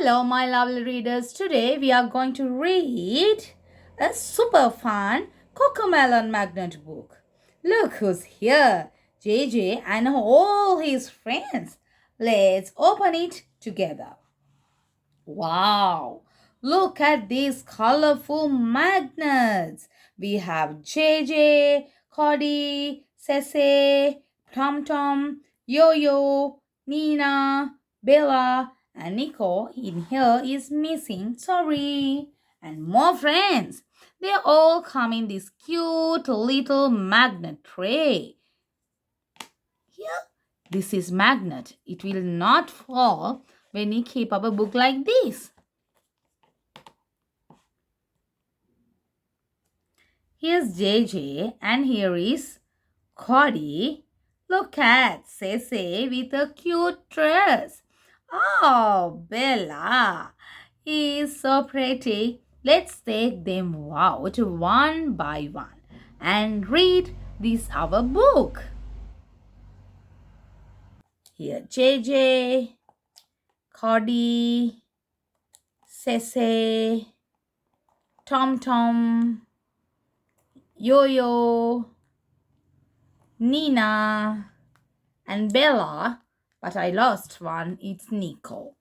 Hello, my lovely readers. Today we are going to read a super fun Cocomelon Magnet Book. Look who's here, JJ and all his friends. Let's open it together. Wow! Look at these colorful magnets. We have JJ, Cody, Cece, Tom Tom, Yo-Yo, Nina, Bella, and Nico in here is missing. Sorry. And more friends. They all come in this cute little magnet tray. Here, this is magnet. It will not fall when we keep our book like this. Here's JJ and here is Cody. Look at Cece with a cute dress. Oh, Bella is so pretty. Let's take them out one by one and read this our book. Here JJ, Cody, Cece, Tom Tom, Yo-Yo, Nina, and Bella, but I lost one, it's Nico.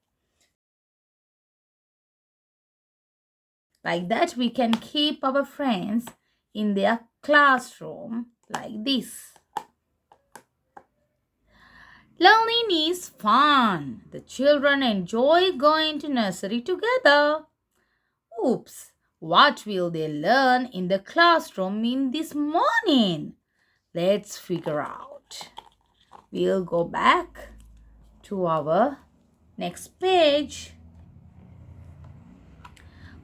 Like that we can keep our friends in their classroom like this. Learning is fun. The children enjoy going to nursery together. Oops, what will they learn in the classroom in this morning? Let's figure out. We'll go back to our next page.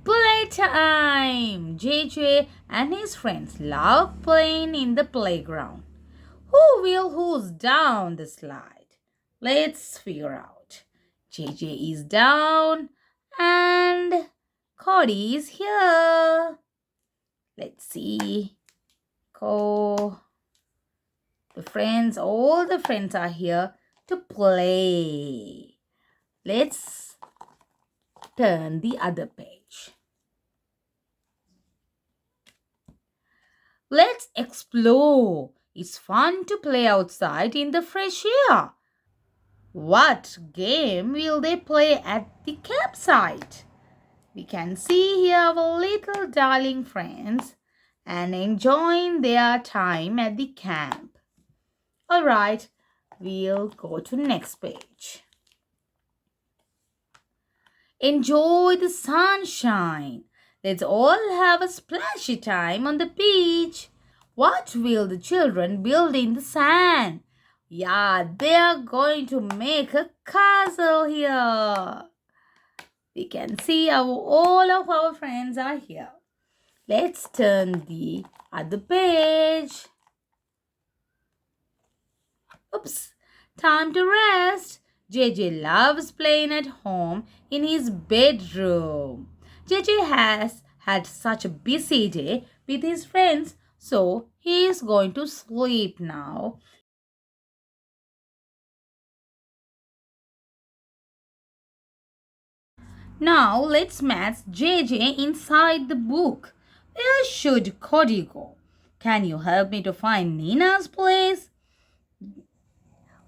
Playtime! JJ and his friends love playing in the playground. Who will who's down the slide? Let's figure out. JJ is down and Cody is here. Let's see. All the friends are here to play. Let's turn the other page. Let's explore. It's fun to play outside in the fresh air. What game will they play at the campsite? We can see here our little darling friends and enjoying their time at the camp. Alright, we'll go to next page. Enjoy the sunshine. Let's all have a splashy time on the beach. What will the children build in the sand? Yeah, they are going to make a castle here. We can see all of our friends are here. Let's turn the other page. Oops, time to rest. JJ loves playing at home in his bedroom. JJ has had such a busy day with his friends, so he is going to sleep now. Now let's match JJ inside the book. Where should Cody go? Can you help me to find Nina's place?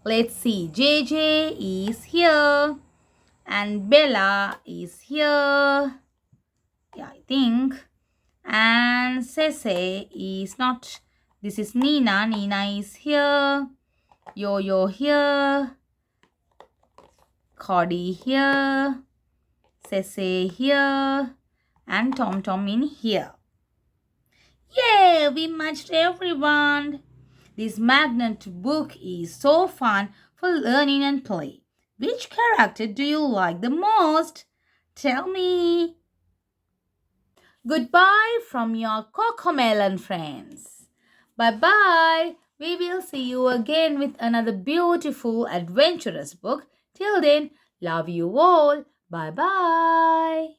Let's see. JJ is here and Bella is here. Yeah, I think. And Cece is not. This is Nina. Nina is here. Yo-Yo here. Cody here. Cece here. And Tom Tom in here. Yay! We matched everyone. This magnet book is so fun for learning and play. Which character do you like the most? Tell me. Goodbye from your Cocomelon friends. Bye-bye. We will see you again with another beautiful, adventurous book. Till then, love you all. Bye-bye.